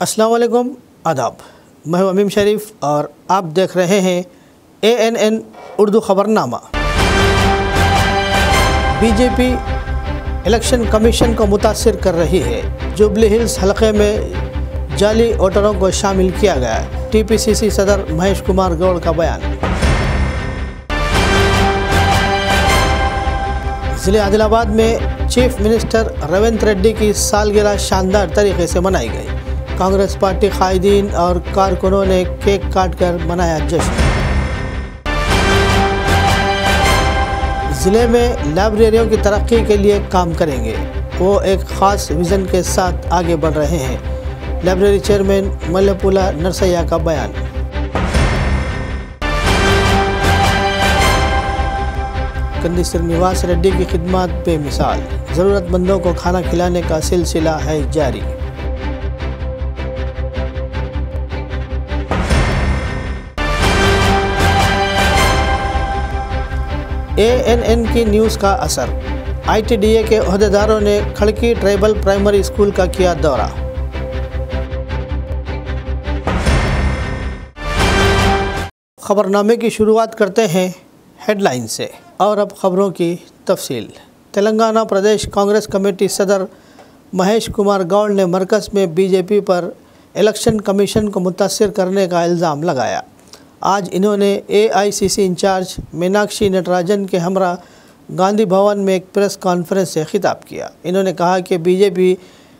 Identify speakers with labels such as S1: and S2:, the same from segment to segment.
S1: अस्सलाम वालेकुम, आदाब। मैं हूं अमीम शरीफ और आप देख रहे हैं ANN उर्दू खबरनामा। बीजेपी इलेक्शन कमीशन को मुतासिर कर रही है। जुबली हिल्स हलके में जाली वोटरों को शामिल किया गया। TPCC सदर महेश कुमार गौड़ का बयान। ज़िले आदिलाबाद में चीफ मिनिस्टर रेवंत रेड्डी की सालगिरह शानदार तरीके से मनाई गई। कांग्रेस पार्टी कायदीन और कारकुनों ने केक काटकर मनाया जश्न। ज़िले में लाइब्रेरियों की तरक्की के लिए काम करेंगे। वो एक ख़ास विज़न के साथ आगे बढ़ रहे हैं। लाइब्रेरी चेयरमैन मल्लेपुला नरसैया का बयान। कंदी श्रीनिवास रेड्डी की खिदमत बेमिसाल। ज़रूरतमंदों को खाना खिलाने का सिलसिला है जारी। ANN की न्यूज़ का असर। ITDA के ओहदेदारों ने खड़की ट्राइबल प्राइमरी स्कूल का किया दौरा। खबरनामे की शुरुआत करते हैं हेडलाइन से और अब खबरों की तफसील। तेलंगाना प्रदेश कांग्रेस कमेटी सदर महेश कुमार गौड़ ने मरकज़ में BJP पर इलेक्शन कमीशन को मुतासिर करने का इल्ज़ाम लगाया। आज इन्होंने AICC इंचार्ज मीनाक्षी नटराजन के हमरा गांधी भवन में एक प्रेस कॉन्फ्रेंस से खिताब किया। इन्होंने कहा कि BJP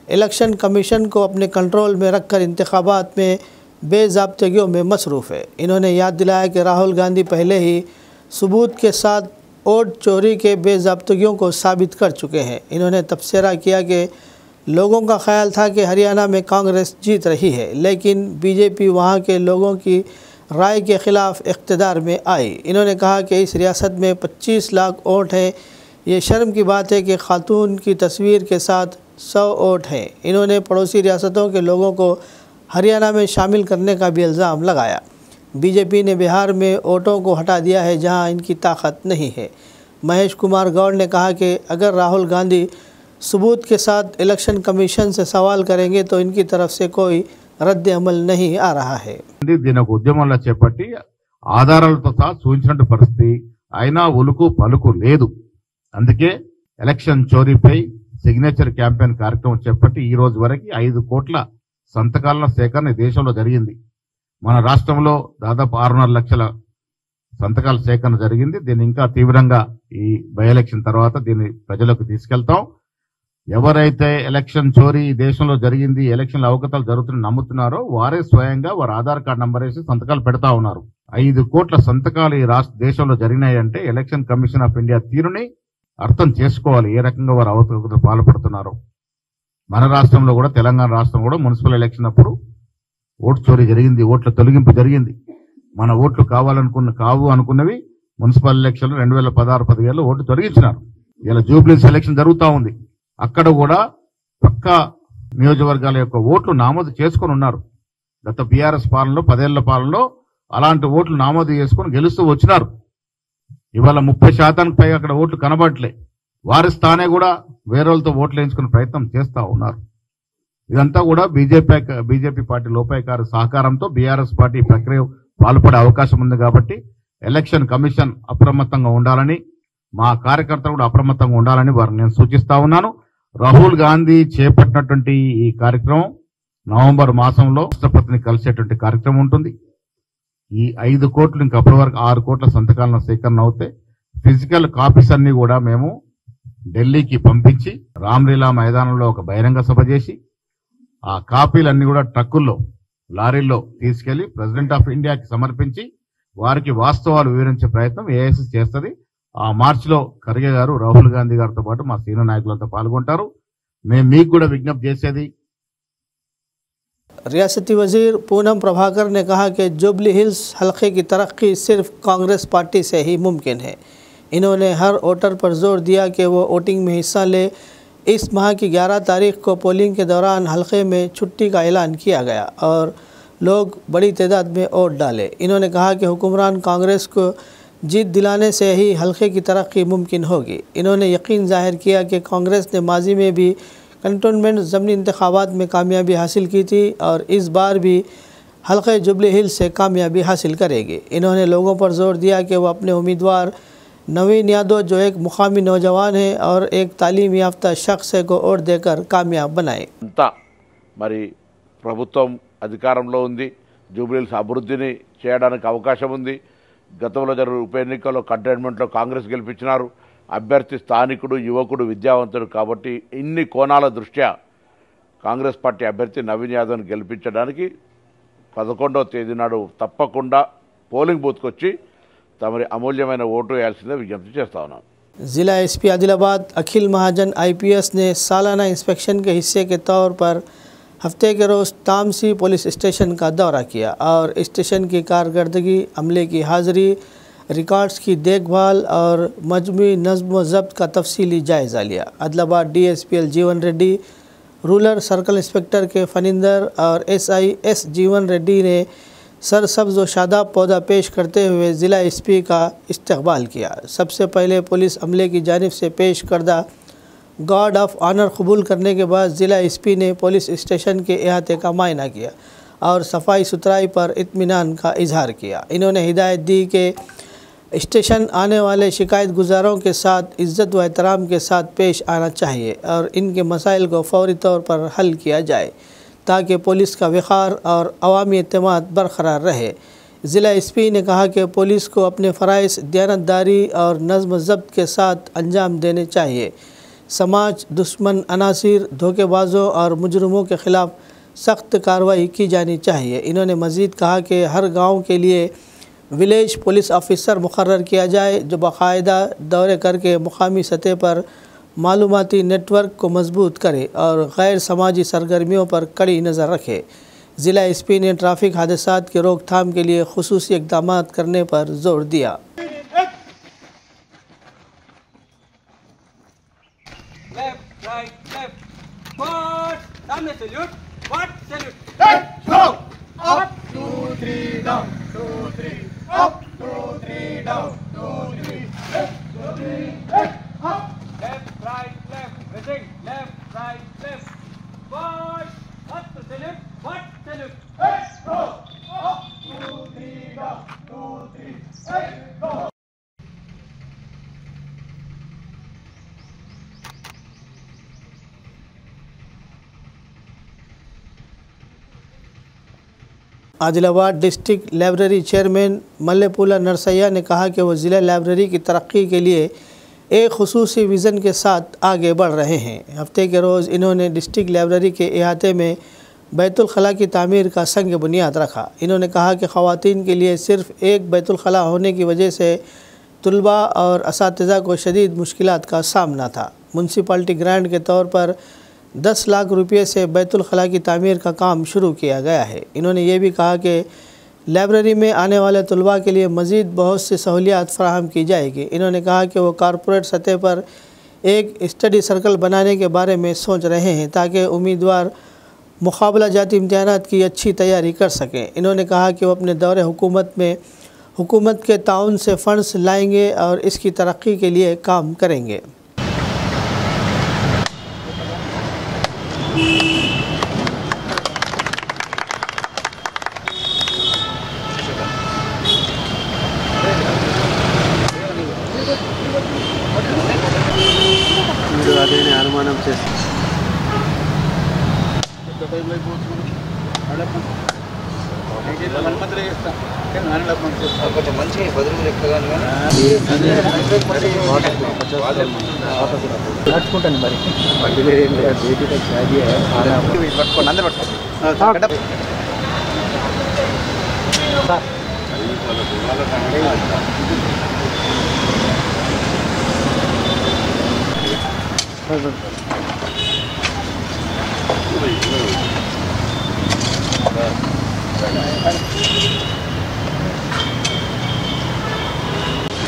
S1: इलेक्शन कमीशन को अपने कंट्रोल में रखकर इंतखाबात में बेज़ाब्तगियों में मसरूफ़ है। इन्होंने याद दिलाया कि राहुल गांधी पहले ही सबूत के साथ वोट चोरी के बेज़ाब्तगियों को साबित कर चुके हैं। इन्होंने तबसरा किया कि लोगों का ख्याल था कि हरियाणा में कांग्रेस जीत रही है, लेकिन BJP वहाँ के लोगों की राय के ख़िलाफ़ इक़्तिदार में आई। इन्होंने कहा कि इस रियासत में 25 लाख वोट हैं। ये शर्म की बात है कि खातून की तस्वीर के साथ 100 वोट हैं। इन्होंने पड़ोसी रियासतों के लोगों को हरियाणा में शामिल करने का भी इल्ज़ाम लगाया। BJP ने बिहार में वोटों को हटा दिया है, जहां इनकी ताकत नहीं है। महेश कुमार गौड़ ने कहा कि अगर राहुल गांधी सबूत के साथ इलेक्शन कमीशन से सवाल करेंगे तो इनकी तरफ से कोई రద్దు అమలు नहीं आ रहा है।
S2: దీని ఒక ఉద్యమంలో చేపట్టి ఆధారాలతో సహా సూచించిన పరిస్థితి అయినా ఉలుకు పలుకు లేదు. అందుకే ఎలక్షన్ చోరీపై సిగ్నేచర్ క్యాంపెయిన్ కార్యక్రమం చేపట్టి ఈ రోజు వరకు 5 కోట్ల సంతకాల సేకరణ దేశంలో జరిగింది. మన రాష్ట్రంలో దాదాపు 6.5 లక్షల సంతకాల సేకరణ జరిగింది. దీన్ని ఇంకా తీవ్రంగా ఈ బై ఎలక్షన్ తర్వాత దీన్ని ప్రజలకు తీసుకెళ్తాం. ఎవరైతే ఎలక్షన్ చోరీ దేశంలో జరిగింది, ఎలక్షన్ల అవకతలు జరుగుతున్న నమ్ముతున్నారో వారే స్వయంగా వారి ఆధార్ కార్డు నంబర్ వేసి సంతకాలు పెడతా ఉన్నారు. 5 కోట్ల సంతకాలు ఈ దేశంలో జరిగినాయంటే ఎలక్షన్ కమిషన్ ఆఫ్ ఇండియా తీరుని అర్థం చేసుకోవాలి, ఏ రకంగా వారు అవకతవకలు పాల్పడుతున్నారో. మన రాష్ట్రంలో కూడా, తెలంగాణ రాష్ట్రం కూడా మున్సిపల్ ఎలక్షన్ అప్పుడు ఓటు చోరీ జరిగింది, ఓట్ల తొలగింపు జరిగింది. మన ఓట్లు కావు అనుకున్నవి మున్సిపల్ ఎలక్షన్ 2016-17లో ఓట్లు తొలగించినారు. ఇలా జూబ్లీస్ ఎలక్షన్ జరుగుతూ ఉంది. అక్కడ కూడా పక్క నియోజకవర్గాల యొక్క ఓట్లు నామోదు చేసుకొని ఉన్నారు. గత BRS పాలనలో 10 ఏళ్ల పాలనలో అలాంటి ఓట్లు నామోదు చేసుకొని గెలుస్తూ వచ్చినారు. ఇవాళ 30% పైగా అక్కడ ఓట్లు కనబడట్లే. వారి స్థానే కూడా వేరేలతో ఓట్లు వేయించుకునే ప్రయత్నం చేస్తూ ఉన్నారు. ఇదంతా కూడా బీజేపీ పార్టీ లోపాయకార సహకారంతో BRS పార్టీ ప్రక్రియ పాల్పడే అవకాశం ఉంది. కాబట్టి ఎలక్షన్ కమిషన్ అప్రమత్తంగా ఉండాలని, మా కార్యకర్తలు కూడా అప్రమత్తంగా ఉండాలని వారిని నేను సూచిస్తా ఉన్నాను. రాహుల్ గాంధీ చేపట్టినటువంటి ఈ కార్యక్రమం నవంబర్ మాసంలో రాష్ట్రపతిని కలిసేటువంటి కార్యక్రమం ఉంటుంది. ఈ 5 కోట్లు ఇంకా అప్పటి వరకు 6 కోట్ల సంతకాలను సేకరణ అవుతాయి. ఫిజికల్ కాపీస్ అన్ని కూడా మేము ఢిల్లీకి పంపించి రామ్లీలా మైదానంలో ఒక బహిరంగ సభ చేసి ఆ కాపీలన్నీ కూడా ట్రక్కుల్లో, లారీల్లో తీసుకెళ్లి ప్రెసిడెంట్ ఆఫ్ ఇండియాకి సమర్పించి వారికి వాస్తవాలు వివరించే ప్రయత్నం AICC చేస్తుంది. ఆ మార్చిలో ఖర్గే గారు రాహుల్ గాంధీ గారితో పాటు మా సీనియర్ నాయకులతో పాల్గొంటారు. మేము మీకు కూడా విజ్ఞప్తి చేసేది,
S1: रियासती वजीर पूनम प्रभाकर ने कहा कि जुबली हिल्स हलके की तरक्की सिर्फ कांग्रेस पार्टी से ही मुमकिन है। इन्होंने हर वोटर पर जोर दिया कि वो वोटिंग में हिस्सा ले। इस माह की 11 तारीख को पोलिंग के दौरान हलके में छुट्टी का ऐलान किया गया और लोग बड़ी तादाद में वोट डाले। इन्होंने कहा कि हुक्मरान कांग्रेस को जीत दिलाने से ही हलके की तरक्की मुमकिन होगी। इन्होंने यकीन जाहिर किया कि कांग्रेस ने माजी में भी कंटोनमेंट ज़मीनी इंतखाबात में कामयाबी हासिल की थी और इस बार भी हल्के जुबली हिल्स से कामयाबी हासिल करेगी। इन्होंने लोगों पर जोर दिया कि वो अपने उम्मीदवार नवीन यादव, जो एक मुकामी नौजवान है और एक तालीम याफ्ता शख्स है, को वोट देकर कामयाब बनाए।
S3: మరి ప్రభుత్వం అధికారంలో ఉంది, జూబ్లీహిల్స్ అభివృద్ధిని చేయడానికి అవకాశం ఉంది। గతంలో జరిగిన ఉప ఎన్నికల్లో కంటైన్మెంట్లో కాంగ్రెస్ గెలిపించినారు। అభ్యర్థి స్థానికుడు, యువకుడు, విద్యావంతుడు కాబట్టి ఇన్ని కోణాల దృష్ట్యా కాంగ్రెస్ పార్టీ అభ్యర్థి నవీన్ యాదవ్ని గెలిపించడానికి 11వ తేదీ నాడు తప్పకుండా పోలింగ్ బూత్కి వచ్చి తమరి అమూల్యమైన ఓటు వేయాల్సిందే విజ్ఞప్తి చేస్తా ఉన్నాను।
S1: ज़िला एसपी आदिलाबाद अखिल महाजन IPS ने सालाना इंस्पेक्शन के हिस्से के तौर पर हफ्ते के रोज़ तामसी पुलिस स्टेशन का दौरा किया और स्टेशन की कारकर्दगी, अमले की हाज़िरी, रिकॉर्ड्स की देखभाल और मजमूई नज़्म व ज़ब्त का तफसीली जायज़ा लिया। आदिलाबाद DSPL जीवन रेड्डी, रूरल सर्कल इंस्पेक्टर के फनिंदर और SI S जीवन रेड्डी ने सरसब्ज व शादाब पौधा पेश करते हुए ज़िला SP का इस्तकबाल किया। सबसे पहले पुलिस अमले की जानिब से पेश करदा गार्ड ऑफ ऑनर कबूल करने के बाद ज़िला SP ने पुलिस स्टेशन के अहाते का मायना किया और सफाई सुथराई पर इत्मीनान का इजहार किया। इन्होंने हिदायत दी कि स्टेशन आने वाले शिकायत गुजारों के साथ इज़्ज़त व एहतराम के साथ पेश आना चाहिए और इनके मसाइल को फौरी तौर पर हल किया जाए ताकि पुलिस का वक़ार और अवामी एतमाद बरकरार रहे। ज़िला SP ने कहा कि पुलिस को अपने फ़राइज़ दयानतदारी और नज़्म ज़ब्त के साथ अंजाम देने चाहिए। समाज दुश्मन अनासिर, धोखेबाजों और मुजरमों के ख़िलाफ़ सख्त कार्रवाई की जानी चाहिए। इन्होंने मज़ीद कहा कि हर गाँव के लिए विलेज पुलिस ऑफिसर मुकर्रर किया जाए जो बाकायदा दौरे करके मुकामी सतह पर मालूमाती नेटवर्क को मजबूत करे और गैर समाजी सरगर्मियों पर कड़ी नज़र रखे। ज़िला SP ने ट्रैफिक हादसात की रोकथाम के लिए खुसूसी इक़दाम करने पर जोर दिया। Adilabad district library chairman Mallepula Narsaiah ने कहा कि वो ज़िला लाइब्रेरी की तरक्की के लिए एक खुसूसी विज़न के साथ आगे बढ़ रहे हैं। हफ्ते के रोज़ इन्होंने डिस्ट्रिक्ट लाइब्रेरी के अहाते में बैतुल खला की तामीर का संग बुनियाद रखा। इन्होंने कहा कि ख़वातीन के लिए सिर्फ़ एक बैतुल खला होने की वजह से तुलबा और असातिज़ा को शदीद मुश्किलात का सामना था। म्यूनसिपालिटी ग्रांट के तौर पर 10 लाख रुपये से बैतुल खला की तामीर का काम शुरू किया गया है। इन्होंने ये भी कहा कि लाइब्रेरी में आने वाले तलबा के लिए मज़ीद बहुत सी सहूलियात फ़राहम की जाएगी। इन्होंने कहा कि वो कॉरपोरेट सतह पर एक स्टडी सर्कल बनाने के बारे में सोच रहे हैं ताकि उम्मीदवार मुकाबला जाती इम्तिहानात की अच्छी तैयारी कर सकें। इन्होंने कहा कि वो अपने दौरे हुकूमत में हुकूमत के ताउन से फ़ंड्स लाएंगे और इसकी तरक्की के लिए काम करेंगे।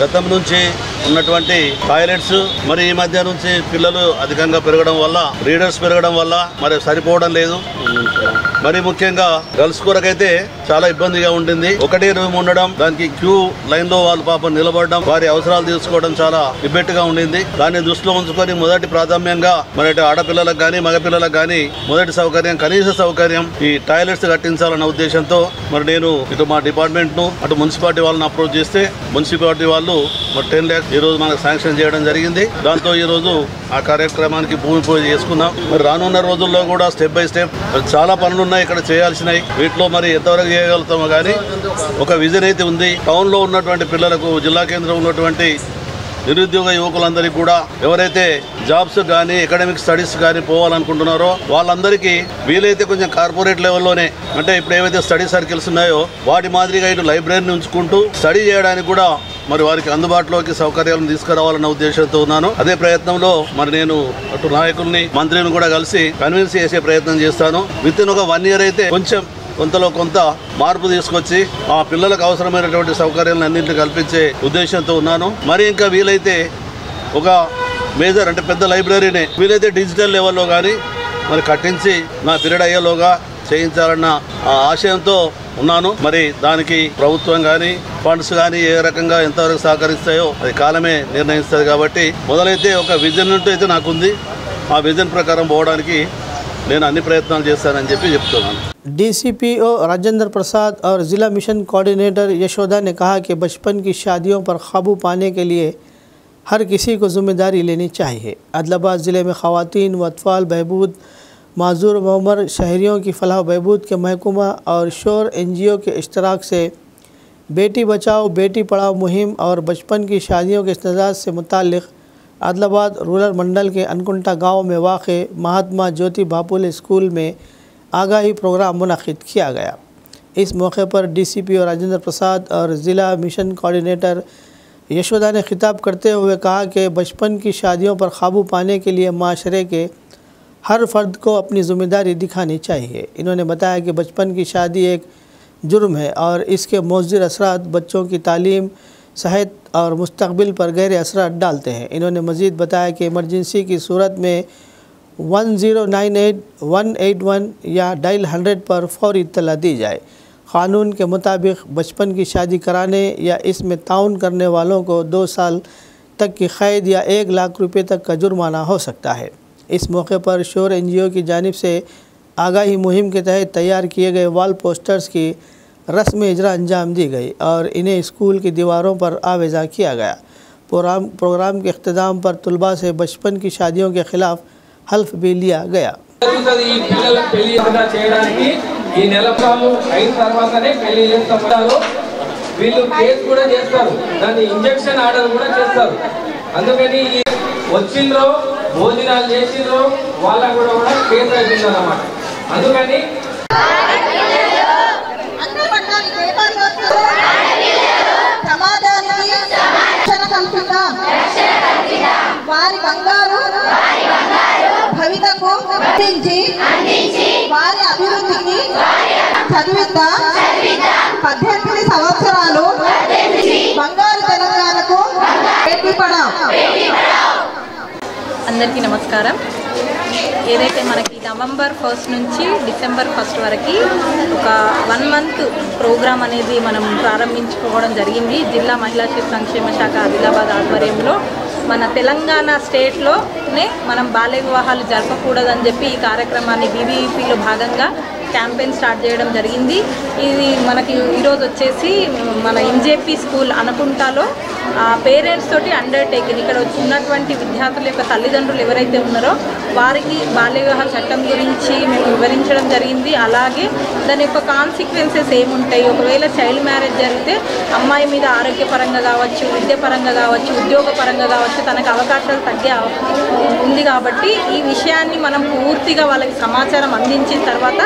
S4: గతం నుంచి ఉన్నటువంటి టాయిలెట్స్ మరి ఈ మధ్య నుంచి పిల్లలు అధికంగా పెరగడం వల్ల రీడర్స్ పెరగడం వల్ల మరి సరిపోవడం లేదు। మరి ముఖ్యంగా గర్ల్స్ కొరకైతే చాలా ఇబ్బందిగా ఉండింది. ఒకటే రూమ్ ఉండడం, దానికి క్యూ లైన్ లో వాళ్ళు పాపం నిలబడడం, వారి అవసరాలు తీసుకోవడం చాలా ఇబ్బందిగా ఉండింది. దాన్ని దృష్టిలో ఉంచుకొని మొదటి ప్రాధాన్యంగా మరి ఆడపిల్లలకు గానీ మగపిల్లలకు గానీ మొదటి సౌకర్యం, కనీస సౌకర్యం ఈ టాయిలెట్స్ కట్టించాలన్న ఉద్దేశంతో మరి నేను ఇటు మా డిపార్ట్మెంట్ ను అటు మున్సిపాలిటీ వాళ్ళని అప్రోచ్ చేస్తే మున్సిపాలిటీ వాళ్ళు మరి 10 lakhs ఈ రోజు మనకు శాంక్షన్ చేయడం జరిగింది. దాంతో ఈ రోజు ఆ కార్యక్రమానికి భూమి పూజ చేసుకున్నాం. మరి రానున్న రోజుల్లో కూడా స్టెప్ బై స్టెప్ చాలా పనులు ఉన్నాయి ఇక్కడ చేయాల్సినవి. వీటిలో మరి ఎంతవరకు చేయగలుగుతామో కానీ ఒక విజన్ అయితే ఉంది. టౌన్ లో ఉన్నటువంటి పిల్లలకు, జిల్లా కేంద్రంలో ఉన్నటువంటి నిరుద్యోగ యువకులందరికీ కూడా ఎవరైతే జాబ్స్ కానీ అకాడమిక్ స్టడీస్ కానీ పోవాలనుకుంటున్నారో వాళ్ళందరికీ వీలైతే కొంచెం కార్పొరేట్ లెవెల్లోనే, అంటే ఇప్పుడు ఏవైతే స్టడీ సర్కిల్స్ ఉన్నాయో వాటి మాదిరిగా ఇటు లైబ్రరీని ఉంచుకుంటూ స్టడీ చేయడానికి కూడా మరి వారికి అందుబాటులోకి సౌకర్యాలను తీసుకురావాలన్న ఉద్దేశంతో ఉన్నాను. అదే ప్రయత్నంలో మరి నేను అటు నాయకుల్ని, మంత్రిని కూడా కలిసి కన్విన్స్ చేసే ప్రయత్నం చేస్తాను. విత్ ఇన్ ఒక 1 year అయితే కొంతలో కొంత మార్పు తీసుకొచ్చి ఆ పిల్లలకు అవసరమైనటువంటి సౌకర్యాలను అన్నింటినీ కల్పించే ఉద్దేశంతో ఉన్నాను. మరి ఇంకా వీలైతే ఒక మేజర్ అంటే పెద్ద లైబ్రరీని వీలైతే డిజిటల్ లెవెల్లో కానీ మరి కట్టించి నా పీరియడ్ అయ్యేలోగా చేయించాలన్న ఆశయంతో ఉన్నాను. మరి దానికి ప్రభుత్వం కానీ ఫండ్స్ కానీ ఏ రకంగా ఎంతవరకు సహకరిస్తాయో అది కాలమే నిర్ణయిస్తుంది. కాబట్టి మొదలైతే ఒక విజన్ అయితే నాకుంది. ఆ విజన్ ప్రకారం పోవడానికి నేను అన్ని ప్రయత్నాలు చేస్తానని చెప్తున్నాను.
S1: DCPO राजेंद्र प्रसाद और ज़िला मिशन कोऑर्डिनेटर यशोदा ने कहा कि बचपन की शादियों पर काबू पाने के लिए हर किसी को जिम्मेदारी लेनी चाहिए। आदिलाबाद ज़िले में ख़वातीन व अतफाल बहबूद, माजूर व उमर शहरियों की फलाह बहबूद के महकमा और शोर NGO के इश्तराक से बेटी बचाओ बेटी पढ़ाओ मुहिम और बचपन की शादियों के इस्तेजाज से मुताल्लिक़ आदिलाबाद रूरल मंडल के अनकुंटा गाँव में वाक़े महात्मा ज्योति बापुले स्कूल में आगाही प्रोग्राम मुनक़िद किया गया। इस मौके पर DCPO राजेंद्र प्रसाद और ज़िला मिशन कोऑर्डिनेटर यशोदा ने खिताब करते हुए कहा कि बचपन की शादियों पर काबू पाने के लिए माशरे के हर फ़र्द को अपनी ज़िम्मेदारी दिखानी चाहिए। इन्होंने बताया कि बचपन की शादी एक जुर्म है और इसके मुज़िर असरात बच्चों की तालीम, सेहत और मुस्तक़बिल पर गहरे असरात डालते हैं। इन्होंने मज़ीद बताया कि इमरजेंसी की सूरत में 1098-181 या डायल 100 पर फौरी इत्तला दी जाए। क़ानून के मुताबिक बचपन की शादी कराने या इसमें ताउन करने वालों को 2 साल तक की क़ैद या 1 लाख रुपये तक का जुर्माना हो सकता है। इस मौके पर शोर NGO की जानिब से आगाही मुहिम के तहत तैयार किए गए वाल पोस्टर्स की रस्म इजरा अंजाम दी गई और इन्हें स्कूल की दीवारों पर आवेज़ा किया गया। प्रोग्राम के अख्ताम पर तलबा से बचपन की शादियों के ख़िलाफ़ हल्फ भी लिया गया।
S5: వీళ్ళు కేసు కూడా చేస్తారు, దాన్ని ఇంజెక్షన్ ఆర్డర్ కూడా చేస్తారు. అందుకని వచ్చిండ్రో భోజనాలు చేసిండ్రో వాళ్ళకు కూడా కేసు అవుతుంది అన్నమాట. అందుకని
S6: వారి బంగారు భవితకు అందించి వారి అభివృద్ధికి చదివిద్దాం. 18 సంవత్సరాలు బంగారు తెలంగాణకు బేటీ పడావ్.
S7: అందరికీ నమస్కారం. ఏదైతే మనకి నవంబర్ 1 నుంచి డిసెంబర్ 1 వరకు ఒక 1 month ప్రోగ్రామ్ అనేది మనం ప్రారంభించుకోవడం జరిగింది. జిల్లా మహిళా శిశు సంక్షేమ శాఖ ఆదిలాబాద్ ఆధ్వర్యంలో మన తెలంగాణ స్టేట్లోనే మనం బాల్య వివాహాలు జరపకూడదని చెప్పి ఈ కార్యక్రమాన్ని BBEPలో భాగంగా క్యాంపెయిన్ స్టార్ట్ చేయడం జరిగింది. ఇది మనకి ఈరోజు వచ్చేసి మన MJP స్కూల్ అనుకుంటాలో పేరెంట్స్ తోటి అండర్టేకింగ్ ఇక్కడ ఉన్నటువంటి విద్యార్థుల యొక్క తల్లిదండ్రులు ఎవరైతే ఉన్నారో వారికి బాల్య వివాహ చట్టం గురించి మేము వివరించడం జరిగింది. అలాగే దాని యొక్క కాన్సిక్వెన్సెస్ ఏముంటాయి, ఒకవేళ చైల్డ్ మ్యారేజ్ జరిగితే అమ్మాయి మీద ఆరోగ్యపరంగా కావచ్చు, విద్యాపరంగా కావచ్చు, ఉద్యోగపరంగా కావచ్చు తనకు అవకాశాలు తగ్గే ఉంది. కాబట్టి ఈ విషయాన్ని మనం పూర్తిగా వాళ్ళకి సమాచారం అందించిన తర్వాత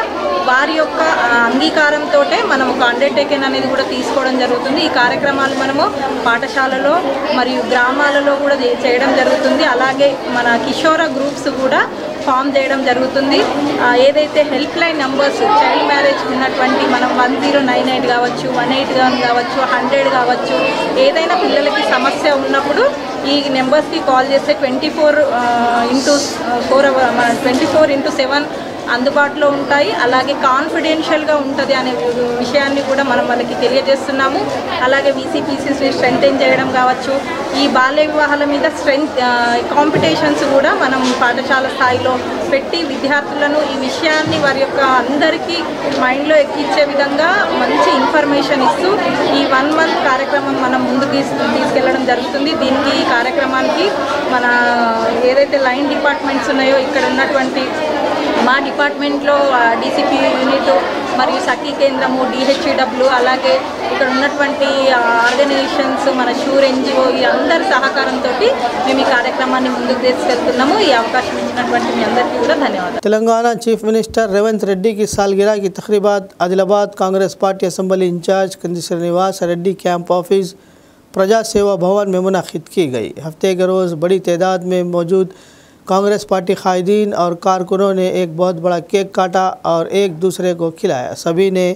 S7: వారి యొక్క అంగీకారంతో మనం ఒక అండర్టేకింగ్ అనేది కూడా తీసుకోవడం జరుగుతుంది. ఈ కార్యక్రమాలు మనము పాఠశాలలో మరియు గ్రామాలలో కూడా చేయడం జరుగుతుంది. అలాగే మన కిషోర గ్రూప్స్ కూడా ఫామ్ చేయడం జరుగుతుంది. ఏదైతే help line numbers child marriage ఉన్నటువంటి మనం 1098 కావచ్చు, 181 కావచ్చు, 100 కావచ్చు, ఏదైనా పిల్లలకి సమస్య ఉన్నప్పుడు ఈ నెంబర్స్కి కాల్ చేస్తే 24x7 అందుబాటులో ఉంటాయి. అలాగే కాన్ఫిడెన్షియల్గా ఉంటుంది అనే విషయాన్ని కూడా మనం వాళ్ళకి తెలియజేస్తున్నాము. అలాగే వీసీపీసీసీ స్ట్రెంథెన్ చేయడం కావచ్చు, ఈ బాల్య వివాహాల మీద కాంపిటీషన్స్ కూడా మనం పాఠశాల స్థాయిలో పెట్టి విద్యార్థులను ఈ విషయాన్ని వారి యొక్క అందరికీ మైండ్లో ఎక్కించే విధంగా మంచి ఇన్ఫర్మేషన్ ఇస్తూ ఈ 1 month కార్యక్రమం మనం ముందుకు తీసుకెళ్లడం జరుగుతుంది. దీనికి ఈ కార్యక్రమానికి మన ఏదైతే లైన్ డిపార్ట్మెంట్స్ ఉన్నాయో ఇక్కడ ఉన్నటువంటి మా డిపార్ట్మెంట్లో డీసీపీ యూనిట్ మరియు సఖీ కేంద్రము, డిహెచ్ఈడబ్ల్యూ, అలాగే ఇక్కడ ఉన్నటువంటి ఆర్గనైజేషన్స్, మన షూర్ ఎన్జిఓ, ఈ అందరి సహకారంతో మేము ఈ కార్యక్రమాన్ని ముందుకు తీసుకెళ్తున్నాము. ఈ అవకాశం ఇచ్చినటువంటి మీ అందరికీ కూడా ధన్యవాదాలు.
S1: तेलंगाना चीफ मिनिस्टर रेवंत रेड्डी की सालगिरह की तकरीबात Adilabad Congress party assembly incharge Kandi Srinivas Reddy camp office प्रजा सेवा भवन में मुनाकिद की गई। हफ्ते के रोज़ बड़ी तादाद में मौजूद कांग्रेस पार्टी कायदीन और कारकुनों ने एक बहुत बड़ा केक काटा और एक दूसरे को खिलाया। सभी ने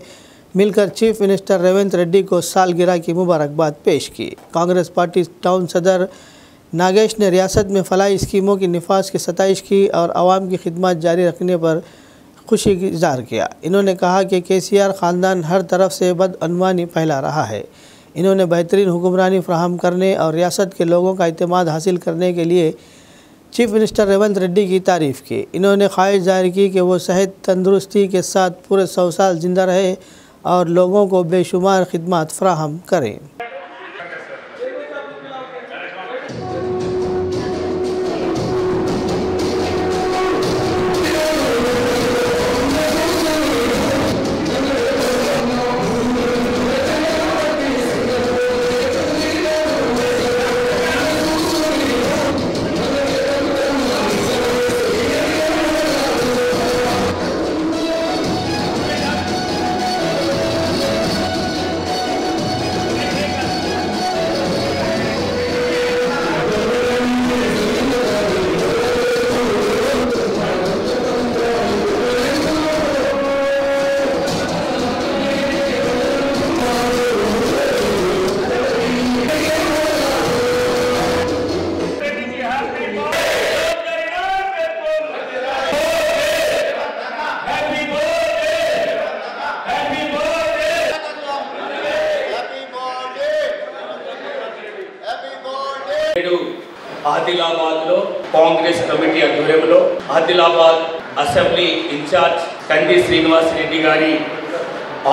S1: मिलकर चीफ मिनिस्टर रेवंत रेड्डी को सालगिरह की मुबारकबाद पेश की। कांग्रेस पार्टी टाउन सदर नागेश ने रियासत में फलाही स्कीमों की निफाज की सताइश की और आवाम की खिदमत जारी रखने पर खुशी का इज़हार किया। इन्होंने कहा कि केसीआर ख़ानदान हर तरफ से बदअनवानी फैला रहा है। इन्होंने बेहतरीन हुक्मरानी फराहम करने और रियासत के लोगों का इत्मीनान हासिल करने के लिए चीफ मिनिस्टर रेवंत रेड्डी की तारीफ़ की। इन्होंने ख्वाहिश जाहिर की कि वो सेहत तंदुरुस्ती के साथ पूरे 100 साल ज़िंदा रहे और लोगों को बेशुमार खिदमत फराहम करें।
S8: ఆదిలాబాద్లో కాంగ్రెస్ కమిటీ ఆధ్వర్యంలో ఆదిలాబాద్ అసెంబ్లీ ఇన్ఛార్జ్ కంది శ్రీనివాస్ రెడ్డి గారి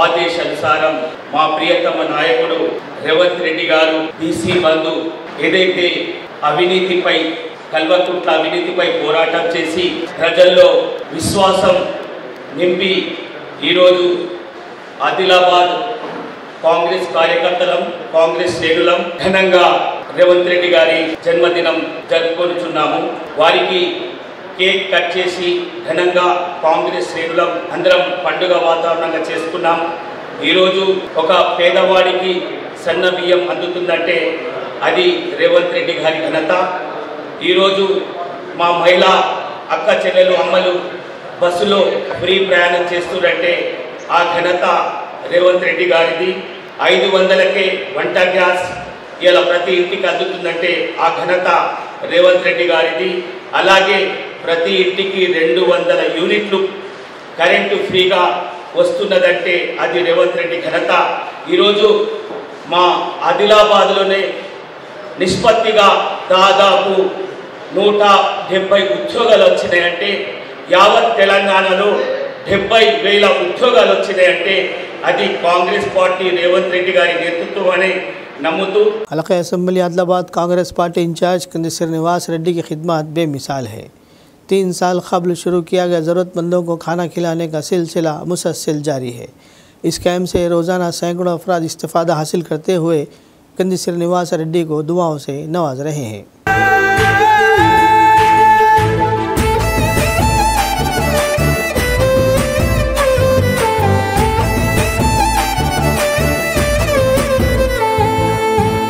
S8: ఆదేశానుసారం మా ప్రియతమ నాయకుడు రేవంత్ రెడ్డి గారు బీసీ బంధు ఏదైతే అవినీతిపై కల్వకుంట్ల అవినీతిపై పోరాటం చేసి ప్రజల్లో విశ్వాసం నింపి ఈరోజు ఆదిలాబాద్ కాంగ్రెస్ కార్యకర్తలం కాంగ్రెస్ శ్రేణులం ఘనంగా రేవంత్ రెడ్డి గారి జన్మదినం జరుపుకొనుచున్నాము. వారికి కేక్ కట్ చేసి ఘనంగా కాంగ్రెస్ శ్రేణులం అందరం పండుగ వాతావరణంగా చేసుకున్నాం. ఈరోజు ఒక పేదవాడికి సన్న బియ్యం అందుతుందంటే అది రేవంత్ రెడ్డి గారి ఘనత. ఈరోజు మా మహిళా అక్క చెల్లెలు అమ్మలు బస్సులో ఫ్రీ ప్రయాణం చేస్తుందంటే ఆ ఘనత రేవంత్ రెడ్డి గారిది. 500కే వంట గ్యాస్ ఇలా ప్రతి ఇంటికి అందుతుందంటే ఆ ఘనత రేవంత్ రెడ్డి గారిది. అలాగే ప్రతి ఇంటికి 200 యూనిట్లు కరెంటు ఫ్రీగా వస్తున్నదంటే అది రేవంత్ రెడ్డి ఘనత. ఈరోజు మా ఆదిలాబాద్లోనే నిష్పత్తిగా దాదాపు 170 ఉద్యోగాలు వచ్చినాయంటే యావత్ తెలంగాణలో 70,000 ఉద్యోగాలు వచ్చినాయంటే అది కాంగ్రెస్ పార్టీ రేవంత్ రెడ్డి గారి నేతృత్వం అనే नमूतू
S1: हल्का assembly Adilabad Congress party incharge Kandi Srinivas Reddy की खिदमत बेमिसाल है। 3 साल कबल शुरू किया गया ज़रूरतमंदों को खाना खिलाने का सिलसिला मुसलसल जारी है। इस कैम्प से रोज़ाना सैकड़ों अफराद इस्तेफ़ादा हासिल करते हुए कंदी श्रीनिवास रेड्डी को दुआओं से नवाज रहे हैं।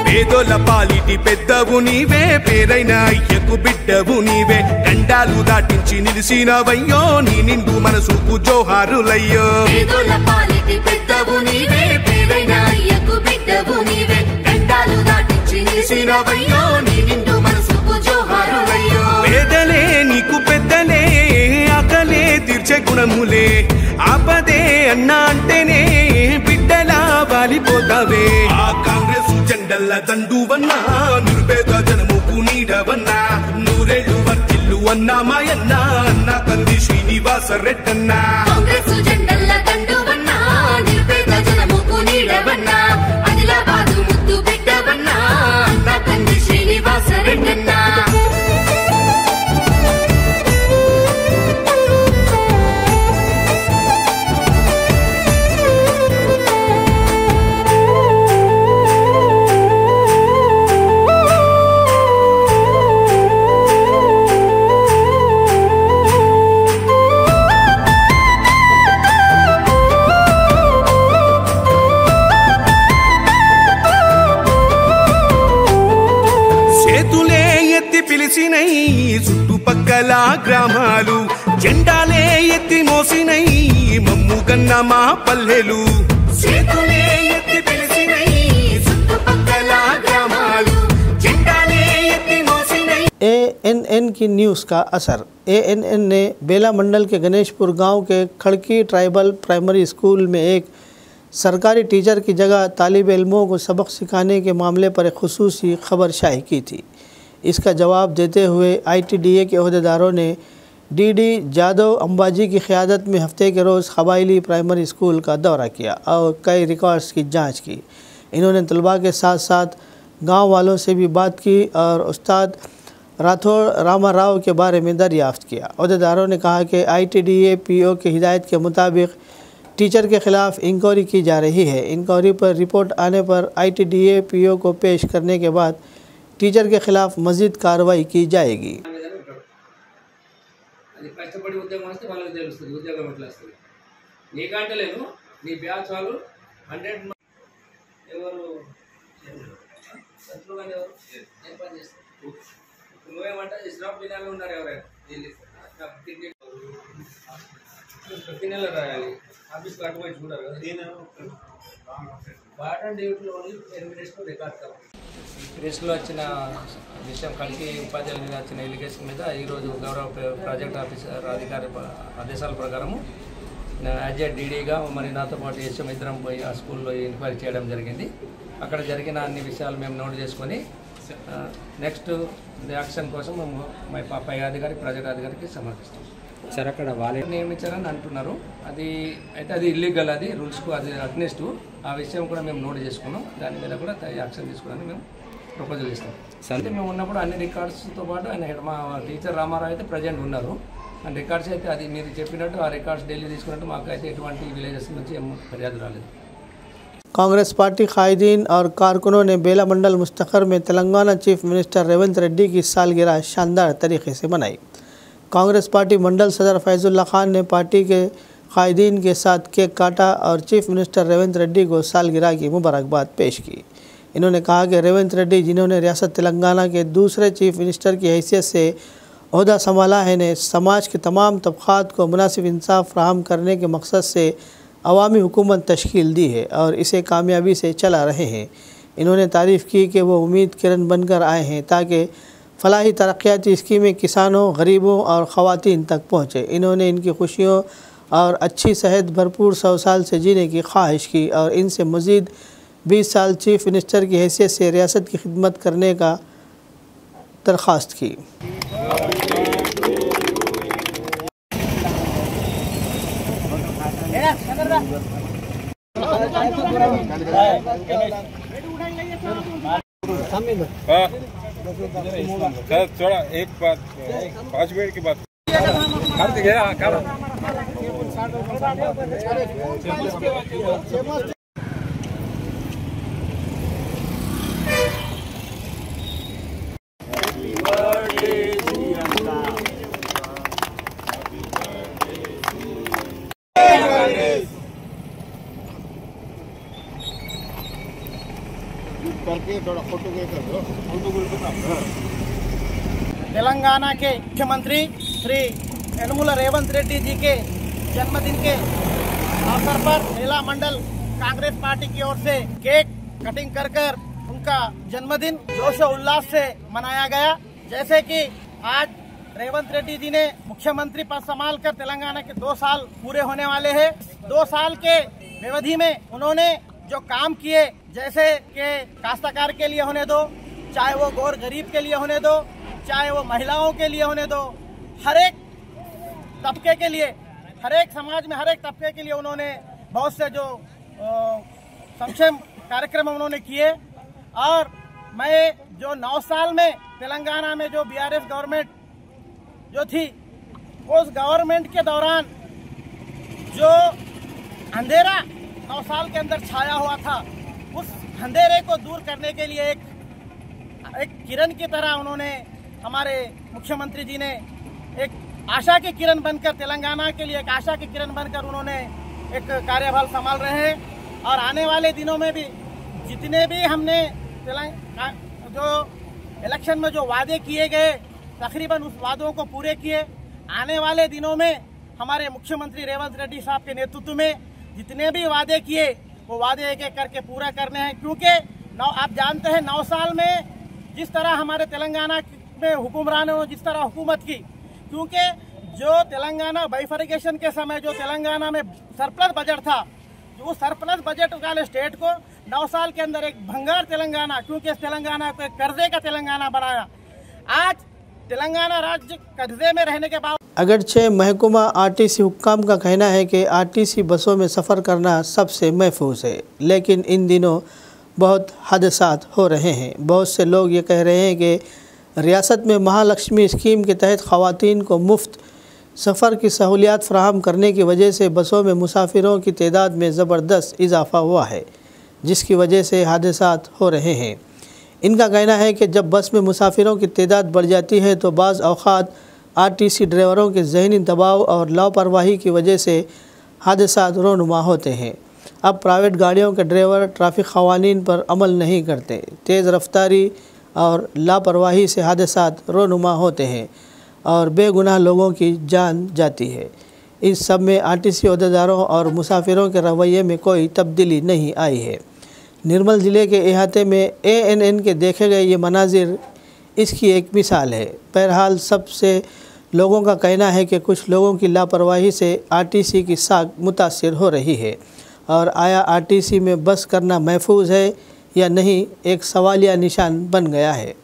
S9: పేదోల పాలిటి పెద్దవు నీవే, పేరైన అయ్యకు బిడ్డవు నీవే, గండాలు దాటించి నిలిసినవయ్యో నీ నిండు మనసుకు జోహారులయ్యో.
S10: పేదోల పాలిటి పెద్దవు నీవే, పేరైన అయ్యకు బిడ్డవు నీవే, గండాలు దాటించి నిలిసినవయ్యో నీ నిండు మనసుకు జోహారులయ్యో.
S9: పేదలే నీకు పెద్దలే, ఆకలే తీర్చే గుణములే ఆపదే అన్నా అంటేనే బిడ్డలా వాలిపోతావే ఆ కాంగ్రెస్ జెండల్ల దండువన్నా నిరుపేద జనముకు నీడవన్నా నూరేళ్లు వర్తిల్లు అన్నా మాయన్నా అన్నా కంది శ్రీనివాస రెడ్డన్నా
S10: కాంగ్రెస్ జెండల్ల దండువన్నా నిరుపేద జనముకు నీడవన్నా ఆదిలాబాదు ముద్దు బిడ్డవన్నా అన్నా కంది శ్రీనివాస రెడ్డన్నా
S9: చుట్టుపక్కల గ్రామాలు జెండాలే ఎత్తి మోసినై మమ్ముగన్న మా పల్లెలు చేతులే ఎత్తి పిలిచినై చుట్టుపక్కల గ్రామాలు జెండాలే ఎత్తి మోసినై
S1: ANN की न्यूज़ का असर। ANN ने बेला मंडल के गणेशपुर गांव के खड़की ट्राइबल प्राइमरी स्कूल में एक सरकारी टीचर की जगह तालिब इल्मों को सबक सिखाने के मामले पर एक खुसूसी खबर शाये की थी। इसका जवाब देते हुए ITDA के अहदेदारों ने DD जादव अंबाजी की क़यादत में हफ्ते के रोज़ क़बायली प्राइमरी स्कूल का दौरा किया और कई रिकॉर्ड्स की जांच की। इन्होंने तलबा के साथ साथ गांव वालों से भी बात की और उस्ताद राठौड़ रामा राव के बारे में दरियाफ्त किया। अहदेदारों ने कहा कि ITDA PO की हिदायत के मुताबिक टीचर के ख़िलाफ़ इंक्वायरी की जा रही है। इंक्वायरी पर रिपोर्ट आने पर ITDA PO को पेश करने के बाद टीचर के खिलाफ मजीद कार्रवाई की जाएगी।
S5: కష్టపడి ఉద్యోగం వస్తే వాళ్ళకి తెలుస్తుంది ఉద్యోగం ఎట్లా వస్తుంది నీకంటే లేదు నీ బ్యాచ్ వాళ్ళు 100 ఎవరు శత్రువుగానే ఎవరు ఏం పని చేస్తారు నువ్వేమంటే ఇస్రాఫ్ బినాలు ఉన్నారు ఎవరైనా నెలలు రాయాలి ఆఫీస్కి అటుపోయి చూడాలి కదా వాటర్ డ్యూటీలో ఓన్లీ 10 మినిట్స్లో రికార్డ్ కావాలి ప్రెస్లో వచ్చిన విషయం కలిగి ఉపాధ్యాయుల మీద వచ్చిన ఎలిగేషన్ మీద ఈరోజు గౌరవ ప్రాజెక్ట్ ఆఫీసర్ అధికారి ఆదేశాల ప్రకారము యాజ్ ఏ డీడీగా మరి నాతో పాటు HM ఇద్దరం పోయి ఆ స్కూల్లో ఎంక్వైరీ చేయడం జరిగింది. అక్కడ జరిగిన అన్ని విషయాలు మేము నోట్ చేసుకొని నెక్స్ట్ యాక్షన్ కోసం మేము పై అధికారి ప్రాజెక్ట్ అధికారికి సమర్పిస్తాం.
S11: సార్ అక్కడ వాళ్ళే
S5: నియమించారని అంటున్నారు. అది అయితే అది ఇల్లీగల్, అది రూల్స్కు అది అగ్నెస్ట్. ఆ విషయం కూడా మేము నోట్ చేసుకున్నాం. దాని మీద కూడా యాక్షన్ తీసుకోవడానికి మేము ప్రపోజల్ ఇస్తాం. అంటే మేము ఉన్నప్పుడు అన్ని రికార్డ్స్తో పాటు ఆయన మా టీచర్ రామారావు అయితే ప్రజెంట్ ఉన్నారు. అండ్ రికార్డ్స్ అయితే అది మీరు చెప్పినట్టు ఆ రికార్డ్స్ డైలీ తీసుకున్నట్టు మాకు అయితే ఎటువంటి విలేజెస్ నుంచి ఏం ఫిర్యాదు రాలేదు.
S1: कांग्रेस पार्टी कायदीन और कारकुनों ने बेला मंडल मुस्तखर में तेलंगाना चीफ मिनिस्टर रेवंत रेड्डी की सालगिरह शानदार तरीके से मनाई। कांग्रेस पार्टी मंडल सदर फैजुल्ला खान ने पार्टी के कायदीन के साथ केक काटा और चीफ मिनिस्टर रेवंत रेड्डी को सालगिरह की मुबारकबाद पेश की। इन्होंने कहा कि रेवंत रेड्डी, जिन्होंने रियासत तेलंगाना के दूसरे चीफ मिनिस्टर की हैसियत से ओहदा संभाला है, ने समाज के तमाम तबक़ात को मुनासिब इंसाफ फराहम करने के मकसद से अवामी हुकूमत तश्कील दी है और इसे कामयाबी से चला रहे हैं। इन्होंने तारीफ़ की कि वो उम्मीद किरण बनकर आए हैं ताकि फलाही तरक्याती स्कीमें किसानों, गरीबों और ख़वातीन तक पहुँचे। इन्होंने इनकी खुशियों और अच्छी सेहत भरपूर 100 साल से जीने की ख्वाहिश की और इनसे मज़ीद 20 साल चीफ मिनिस्टर की हैसियत से रियासत की खिदमत करने का दरख्वास्त की।
S12: थोड़ा एक बात 5 मिनट की बात करते गया
S13: तेलंगाना के मुख्यमंत्री श्री यनमला रेवंत रेड्डी जी के जन्मदिन के अवसर पर बेला मंडल कांग्रेस पार्टी की ओर से केक कटिंग कर उनका जन्मदिन जोश और उल्लास से मनाया गया। जैसे कि आज रेवंत रेड्डी जी ने मुख्यमंत्री पद संभाल कर तेलंगाना के 2 साल पूरे होने वाले हैं। 2 साल के व्यवधि में उन्होंने जो काम किए, जैसे कि काश्तकार के लिए होने दो, चाहे वो गौर गरीब के लिए होने दो, चाहे वो महिलाओं के लिए होने दो, हर एक तबके के लिए, हर एक समाज में हर एक तबके के लिए उन्होंने बहुत से जो संक्षेम कार्यक्रम उन्होंने किए। और मैं जो 9 साल में तेलंगाना में जो बीआरएस गवर्नमेंट जो थी, उस गवर्नमेंट के दौरान जो अंधेरा 9 साल के अंदर छाया हुआ था, उस अंधेरे को दूर करने के लिए एक किरण की तरह उन्होंने, हमारे मुख्यमंत्री जी ने एक आशा की किरण बनकर, तेलंगाना के लिए एक आशा की किरण बनकर उन्होंने एक कार्यभार संभाल रहे हैं। और आने वाले दिनों में भी जितने भी हमने जो इलेक्शन में जो वादे किए गए, तकरीबन उस वादों को पूरे किए। आने वाले दिनों में हमारे मुख्यमंत्री रेवंत रेड्डी साहब के नेतृत्व में जितने भी वादे किए, वो वादे एक एक करके पूरा करने हैं। क्योंकि आप जानते हैं 9 साल में जिस तरह हमारे तेलंगाना में हुक्मरानों ने जिस तरह हुकूमत की, क्योंकि जो तेलंगाना बाइफर्केशन के समय जो तेलंगाना में सरप्लस बजट था, जो सरप्लस बजट वाले स्टेट को 9 साल के अंदर एक भंगार तेलंगाना, क्योंकि इस तेलंगाना को एक कर्जे का तेलंगाना बनाया। आज तेलंगाना राज्य कर्जे में रहने के बाद
S1: अगरचे महकमा आरटीसी हुक्काम का कहना है कि आरटीसी बसों में सफ़र करना सबसे महफूज है, लेकिन इन दिनों बहुत हादसात हो रहे हैं। बहुत से लोग ये कह रहे हैं कि रियासत में महालक्ष्मी स्कीम के तहत ख़वातीन को मुफ्त सफ़र की सहूलियात फ़राहम करने की वजह से बसों में मुसाफिरों की तादाद में ज़बरदस्त इजाफ़ा हुआ है, जिसकी वजह से हादसात हो रहे हैं। इनका कहना है कि जब बस में मुसाफिरों की तादाद बढ़ जाती है तो बाज़ औक़ात आरटीसी ड्राइवरों के ज़हनी दबाव और लापरवाही की वजह से हादसात रोनुमा होते हैं। अब प्राइवेट गाड़ियों के ड्राइवर ट्रैफिक क़वानीन पर अमल नहीं करते। तेज़ रफ्तारी और लापरवाही से हादसात रोनुमा होते हैं और बेगुनाह लोगों की जान जाती है। इस सब में आरटीसी अहदेदारों और मुसाफिरों के रवैये में कोई तब्दीली नहीं आई है। निर्मल ज़िले के अहाते में ANN के देखे गए ये मनाजिर इसकी एक मिसाल है। बहरहाल सबसे लोगों का कहना है कि कुछ लोगों की लापरवाही से आरटीसी की साख मुतासिर हो रही है, और आया आरटीसी में बस करना महफूज है या नहीं, एक सवालिया निशान बन गया है।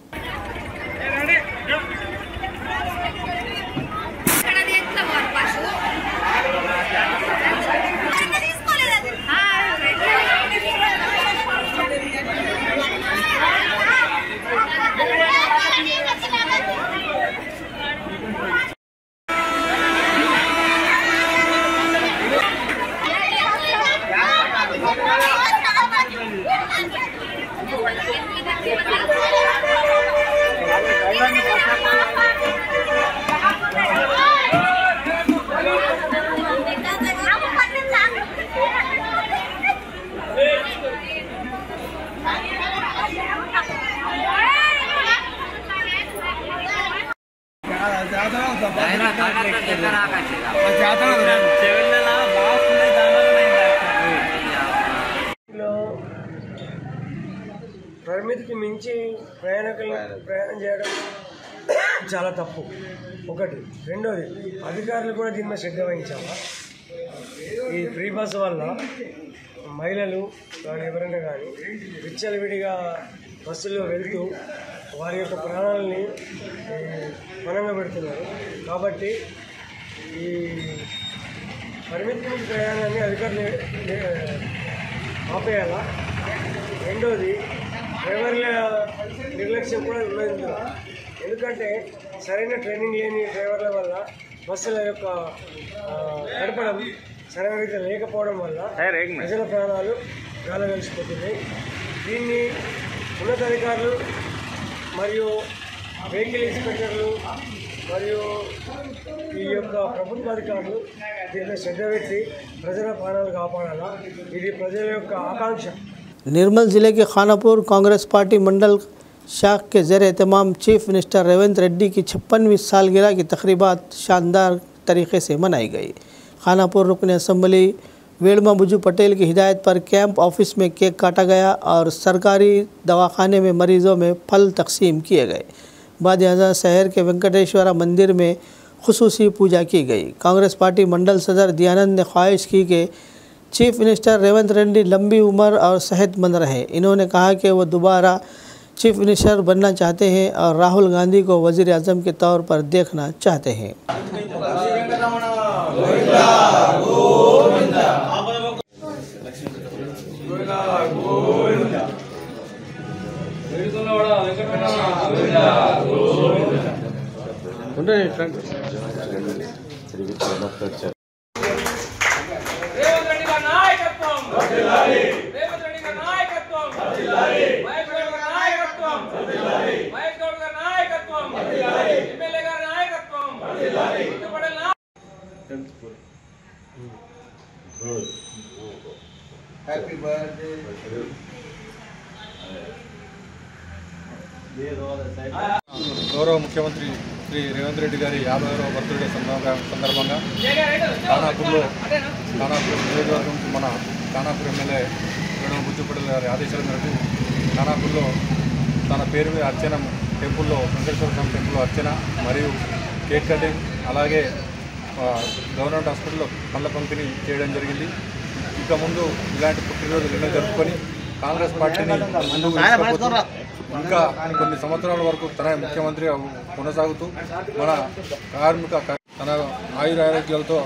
S11: పరిమితికి మించి ప్రయాణం చేయడం చాలా తప్పు ఒకటి. రెండోది, అధికారులు కూడా దీని మీద శ్రద్ధ వహించాలా. ఈ ఫ్రీ బస్ వల్ల మహిళలు కానీ ఎవరైనా కానీ విచ్చలవిడిగా బస్సుల్లో వెళ్తూ వారి యొక్క ప్రాణాలని పణంగా పెడుతున్నారు. కాబట్టి ఈ పరిమితికి మించి ప్రయాణాన్ని అధికారులు ఆపేయాలా. రెండోది, డ్రైవర్ల నిర్లక్ష్యం కూడా ఉన్నది. ఎందుకంటే సరైన ట్రైనింగ్ లేని డ్రైవర్ల వల్ల బస్సుల యొక్క నడపడం సరైన రీతిలో లేకపోవడం వల్ల ప్రజల ప్రాణాలు గాలగలిసిపోతున్నాయి. దీన్ని ఉన్నతాధికారులు మరియు వెహికల్ ఇన్స్పెక్టర్లు మరియు ఈ యొక్క ప్రభుత్వ అధికారులు దీనిలో శ్రద్ధ పెట్టి ప్రజల ప్రాణాలు కాపాడాలా. ఇది ప్రజల యొక్క ఆకాంక్ష.
S1: निर्मल ज़िले के खानापुर कांग्रेस पार्टी मंडल शाख के ज़ेर एहतमाम चीफ मिनिस्टर रेवंत रेड्डी की 56वीं सालगिरह की तकरीबात शानदार तरीके से मनाई गई। खानापुर रुकन असम्बली वेड़मा बुजू पटेल की हिदायत पर कैंप ऑफिस में केक काटा गया और सरकारी दवाखाने में मरीज़ों में फल तकसीम किए गए। बाद यहाँ शहर के वेंकटेश्वरा मंदिर में खुसूसी पूजा की गई। कांग्रेस पार्टी मंडल सदर दयानंद ने ख्वाहिश की कि चीफ मिनिस्टर रेवंत रेड्डी लंबी उम्र और सेहतमंद रहे। इन्होंने कहा कि वो दोबारा चीफ मिनिस्टर बनना चाहते हैं और राहुल गांधी को वजीर आजम के तौर पर देखना चाहते हैं।
S14: Happy birthday.
S12: గౌరవ ముఖ్యమంత్రి శ్రీ రేవంత్ రెడ్డి గారి 50వ బర్త్డే సందర్భంగా ఖానాపూర్ నియోజకవర్గం మన ఖానాపూర్ ఎమ్మెల్యే వేణు బుజ్జిపల్లి గారి ఆదేశాల మేరకు ఖానాపూర్లో తన పేరు మీద అర్చన టెంపుల్లో వెంకటేశ్వర స్వామి టెంపుల్లో అర్చన మరియు కేక్ కటింగ్ అలాగే గవర్నమెంట్ హాస్పిటల్లో పళ్ళ పంపిణీ చేయడం జరిగింది. ఇక ముందు ఇలాంటి పుట్టినరోజులు ఎన్నో జరుపుకొని కాంగ్రెస్ పార్టీని ముందుకు ఇంకా కొన్ని సంవత్సరాల వరకు తన ముఖ్యమంత్రిగా కొనసాగుతూ మన కార్మిక తన ఆయురారోగ్యాలతో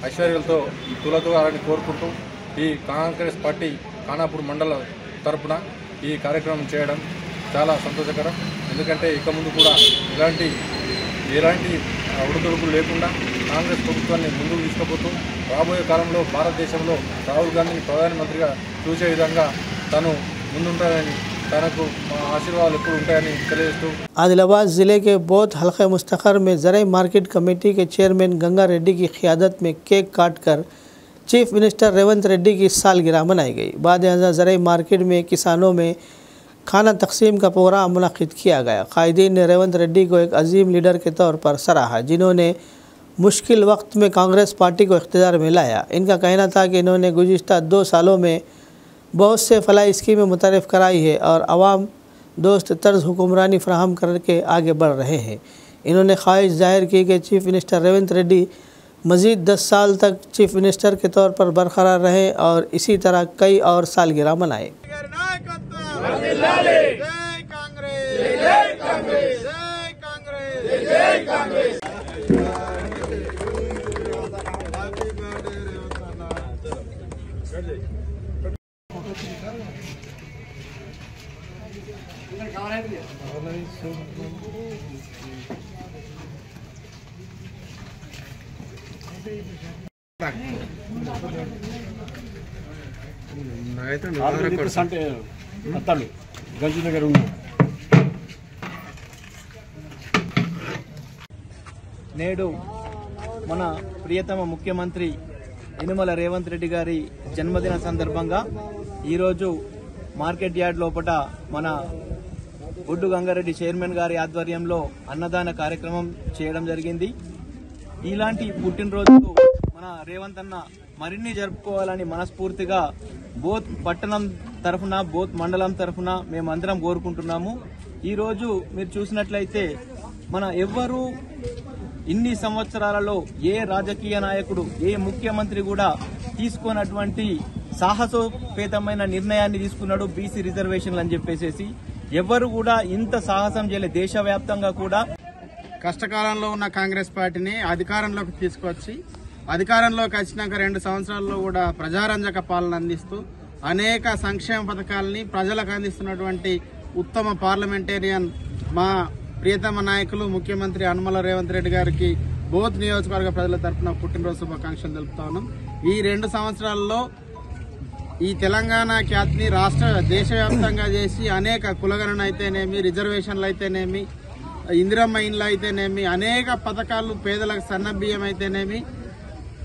S12: ఐశ్వర్యాలతో తులతూగాలని కోరుకుంటూ ఈ కాంగ్రెస్ పార్టీ ఖానాపూర్ మండల తరపున ఈ కార్యక్రమం చేయడం చాలా సంతోషకరం. ఎందుకంటే ఇక ముందు కూడా ఎలాంటి ఉడుదొడుకులు లేకుండా కాంగ్రెస్ ప్రభుత్వాన్ని ముందుకు తీసుకుపోతూ రాబోయే కాలంలో భారతదేశంలో రాహుల్ గాంధీని ప్రధానమంత్రిగా చూసే విధంగా తను ముందుంటారని తనకు ఆశీర్వాదాలు ఎప్పుడు ఉంటాయని తెలియజేస్తూ
S1: आदिलाबाद ज़िले के बौद्ध हल्के मुस्तखर में ज़राई मार्केट कमेटी के चेयरमैन गंगा रेड्डी की क़ियादत में केक काटकर चीफ मिनिस्टर रेवंत रेड्डी की सालगिरह मनाई गई। बाद यहाँ ज़राई मार्केट में किसानों में खाना तकसीम का प्रोग्राम मुनक़िद किया गया। कायदीन ने रेवंत रेड्डी को एक अजीम लीडर के तौर पर सराहा, जिन्होंने मुश्किल वक्त में कांग्रेस पार्टी को इख्तियार में लाया। इनका कहना था कि इन्होंने गुज़िश्ता 2 सालों में बहुत से फलाही स्कीमें मुतरफ़ कराई है और आवाम दोस्त तर्ज हुक्मरानी फ़राहम करके आगे बढ़ रहे हैं। इन्होंने ख्वाहिश जाहिर की कि चीफ मिनिस्टर रेवंत रेड्डी मज़ीद 10 साल तक चीफ मिनिस्टर के तौर पर बरकरार रहे और इसी तरह कई और सालगिरह मनाए।
S15: గంజి దగ్గర ఉన్నా నేడు మన ప్రియతమ ముఖ్యమంత్రి యనుమల రేవంత్ రెడ్డి గారి జన్మదిన సందర్భంగా ఈరోజు మార్కెట్ యార్డ్ లోపల మన బొడ్డు గంగారెడ్డి చైర్మన్ గారి ఆధ్వర్యంలో అన్నదాన కార్యక్రమం చేయడం జరిగింది. ఇలాంటి పుట్టినరోజులు మన రేవంత్ అన్న మరిన్ని జరుపుకోవాలని మనస్ఫూర్తిగా బోత్ పట్టణం తరఫున బోత్ మండలం తరఫున మేమందరం కోరుకుంటున్నాము. ఈరోజు మీరు చూసినట్లయితే మన ఎవ్వరూ ఇన్ని సంవత్సరాలలో ఏ రాజకీయ నాయకుడు ఏ ముఖ్యమంత్రి కూడా తీసుకున్నటువంటి సాహసోపేతమైన నిర్ణయాన్ని తీసుకున్నాడు బీసీ రిజర్వేషన్లు అని చెప్పేసి. ఎవరు కూడా ఇంత సాహసం చేయలేదు. దేశవ్యాప్తంగా కూడా
S13: కష్టకాలంలో ఉన్న కాంగ్రెస్ పార్టీని అధికారంలోకి తీసుకొచ్చి అధికారంలోకి వచ్చినాక 2 సంవత్సరాల్లో కూడా ప్రజారంజక పాలన అందిస్తూ అనేక సంక్షేమ పథకాలని ప్రజలకు అందిస్తున్నటువంటి ఉత్తమ పార్లమెంటేరియన్ మా ప్రియతమ నాయకులు ముఖ్యమంత్రి యనుమల రేవంత్ రెడ్డి గారికి బోత్ నియోజకవర్గ ప్రజల తరఫున పుట్టినరోజు శుభాకాంక్షలు తెలుపుతా ఉన్నాం. ఈ 2 సంవత్సరాల్లో ఈ తెలంగాణ ఖ్యాతిని దేశవ్యాప్తంగా చేసి అనేక కులగణన అయితేనేమి, రిజర్వేషన్లు అయితేనేమి, ఇందిరమ్మ ఇండ్లు అయితేనేమి, అనేక పథకాలు పేదలకు సన్నబియ్యం అయితేనేమి,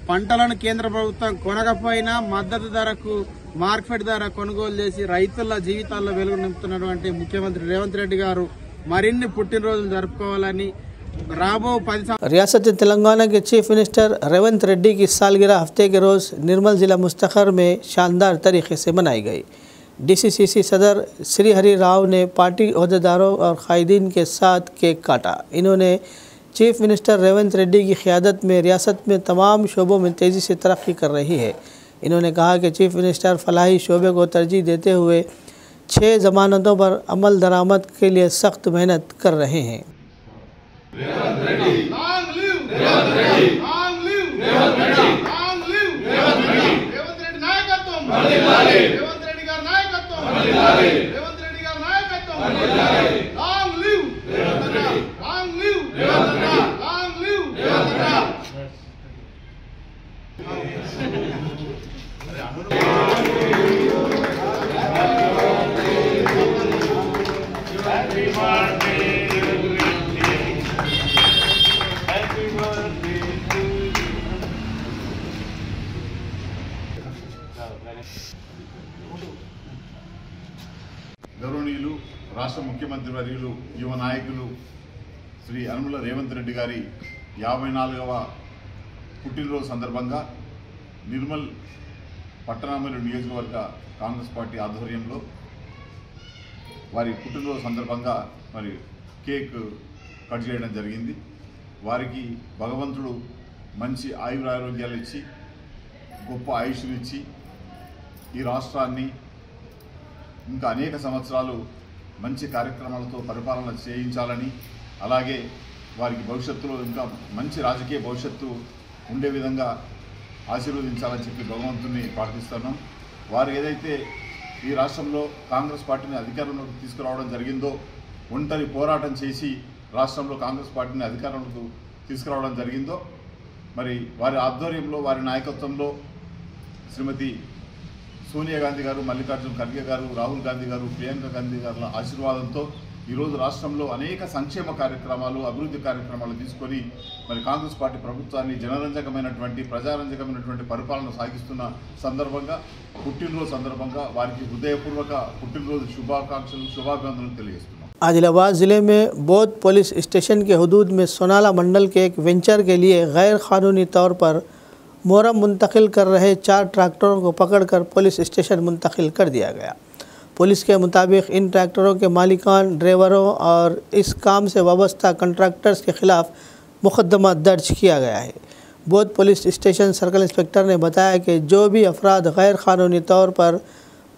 S13: పంటలను కేంద్ర ప్రభుత్వం కొనకపోయినా మద్దతు ధరకు మార్కెట్ ధర కొనుగోలు చేసి రైతుల జీవితాల్లో వెలుగు నింపుతున్నటువంటి ముఖ్యమంత్రి రేవంత్ రెడ్డి గారు మరిన్ని పుట్టినరోజులు జరుపుకోవాలని राबो
S1: रियासत तेलंगाना के चीफ मिनिस्टर रेवंत रेड्डी की सालगिरह हफ्ते के रोज़ निर्मल ज़िला मुस्तखर में शानदार तरीके से मनाई गई। डीसीसीसी सदर श्री हरि राव ने पार्टी अहदेदारों और कायदीन के साथ केक काटा। इन्होंने चीफ मिनिस्टर रेवंत रेड्डी की क़यादत में रियासत में तमाम शोबों में तेज़ी से तरक्की कर रही है। इन्होंने कहा कि चीफ मिनिस्टर फलाही शोबे को तरजीह देते हुए 6 ज़मानतों पर अमल दरामद के लिए सख्त मेहनत कर रहे हैं।
S14: గౌరవనీయులు రాష్ట్ర ముఖ్యమంత్రి వర్యులు యువ నాయకులు శ్రీ యనమల రేవంత్ రెడ్డి గారి 54వ పుట్టినరోజు సందర్భంగా నిర్మల్ పట్టణామూరు నియోజకవర్గ కాంగ్రెస్ పార్టీ ఆధ్వర్యంలో వారి పుట్టినరోజు సందర్భంగా మరి కేక్ కట్ చేయడం జరిగింది। వారికి భగవంతుడు మంచి ఆయురారోగ్యాలు ఇచ్చి గొప్ప ఆయుష్ను ఇచ్చి ఈ రాష్ట్రాన్ని ఇంకా అనేక సంవత్సరాలు మంచి కార్యక్రమాలతో పరిపాలన చేయించాలని, అలాగే వారికి భవిష్యత్తులో ఇంకా మంచి రాజకీయ భవిష్యత్తు ఉండే విధంగా ఆశీర్వదించాలని చెప్పి భగవంతుని ప్రార్థిస్తున్నాం। వారు ఏదైతే ఈ రాష్ట్రంలో కాంగ్రెస్ పార్టీని అధికారంలోకి తీసుకురావడం జరిగిందో, ఒంటరి పోరాటం చేసి రాష్ట్రంలో కాంగ్రెస్ పార్టీని అధికారంలోకి తీసుకురావడం జరిగిందో, మరి వారి ఆధ్వర్యంలో వారి నాయకత్వంలో శ్రీమతి సోనియా గాంధీ గారు, మల్లికార్జున ఖర్గే గారు, రాహుల్ గాంధీ గారు, ప్రియాంక గాంధీ గారుల ఆశీర్వాదంతో ఈరోజు రాష్ట్రంలో అనేక సంక్షేమ కార్యక్రమాలు, అభివృద్ధి కార్యక్రమాలు తీసుకొని మరి కాంగ్రెస్ పార్టీ ప్రభుత్వాన్ని జనరంజకమైనటువంటి ప్రజారంజకమైనటువంటి పరిపాలన సాగిస్తున్న సందర్భంగా పుట్టినరోజు సందర్భంగా వారికి హృదయపూర్వక పుట్టినరోజు శుభాకాంక్షలు తెలియజేస్తున్నాం।
S1: आदिलाबाद ज़िले में बौद्ध पुलिस स्टेशन के हदूद में सोनाला मंडल के एक वेंचर के लिए गैर कानूनी तौर पर मोरम मुंतकिल कर रहे 4 ट्रैक्टरों को पकड़कर पुलिस स्टेशन मुंतकिल कर दिया गया। पुलिस के मुताबिक इन ट्रैक्टरों के मालिकान, ड्राइवरों और इस काम से वाबस्ता कंट्रैक्टर्स के ख़िलाफ़ मुकदमा दर्ज किया गया है। बौद्ध पुलिस स्टेशन सर्कल इंस्पेक्टर ने बताया कि जो भी अफराद गैर कानूनी तौर पर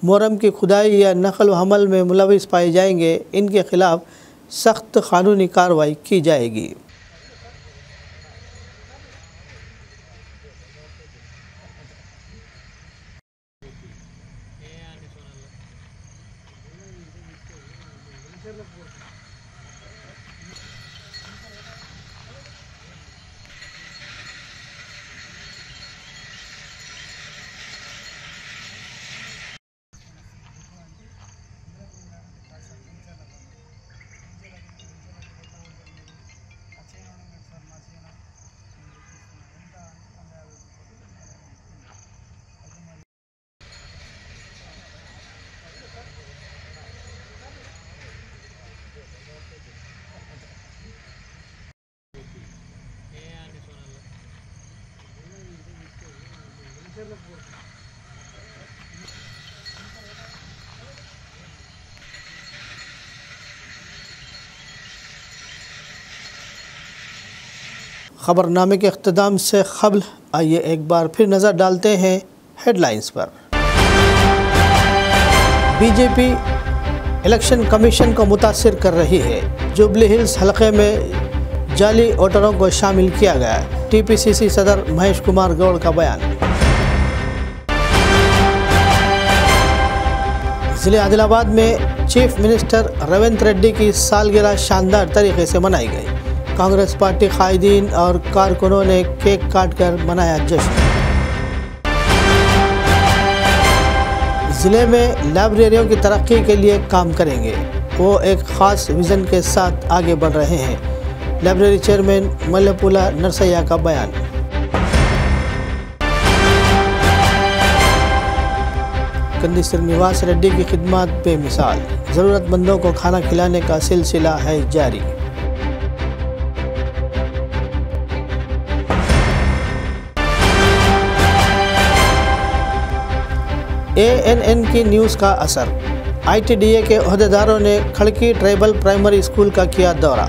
S1: मोरम की खुदाई या नकल व हमल में मुलविस पाए जाएंगे, इनके ख़िलाफ़ सख्त कानूनी कार्रवाई की जाएगी। खबरनामे के इख्तिताम से क़ब्ल आइए एक बार फिर नज़र डालते हैं हेडलाइंस पर। बीजेपी इलेक्शन कमीशन को मुतासिर कर रही है। जुबली हिल्स हलक़े में जाली वोटरों को शामिल किया गया। टीपीसीसी सदर महेश कुमार गौड़ का बयान। ज़िले आदिलाबाद में चीफ मिनिस्टर रेवंत रेड्डी की सालगिरह शानदार तरीके से मनाई गई। कांग्रेस पार्टी कायदीन और कारकुनों ने केक काटकर मनाया जश्न। ज़िले में लाइब्रेरियों की तरक्की के लिए काम करेंगे। वो एक ख़ास विज़न के साथ आगे बढ़ रहे हैं। लाइब्रेरी चेयरमैन मल्लपुला नरसैया का बयान। कंदी श्रीनिवास रेड्डी की खिदमत बेमिसाल। ज़रूरतमंदों को खाना खिलाने का सिलसिला है जारी। ANN की न्यूज़ का असर। ITDA के अहदेदारों ने खड़की ट्राइबल प्राइमरी स्कूल का किया दौरा।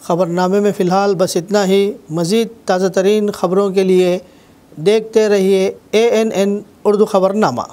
S1: खबरनामे में फ़िलहाल बस इतना ही। मज़ीद ताज़ा तरीन खबरों के लिए देखते रहिए ANN उर्दू खबरनामा।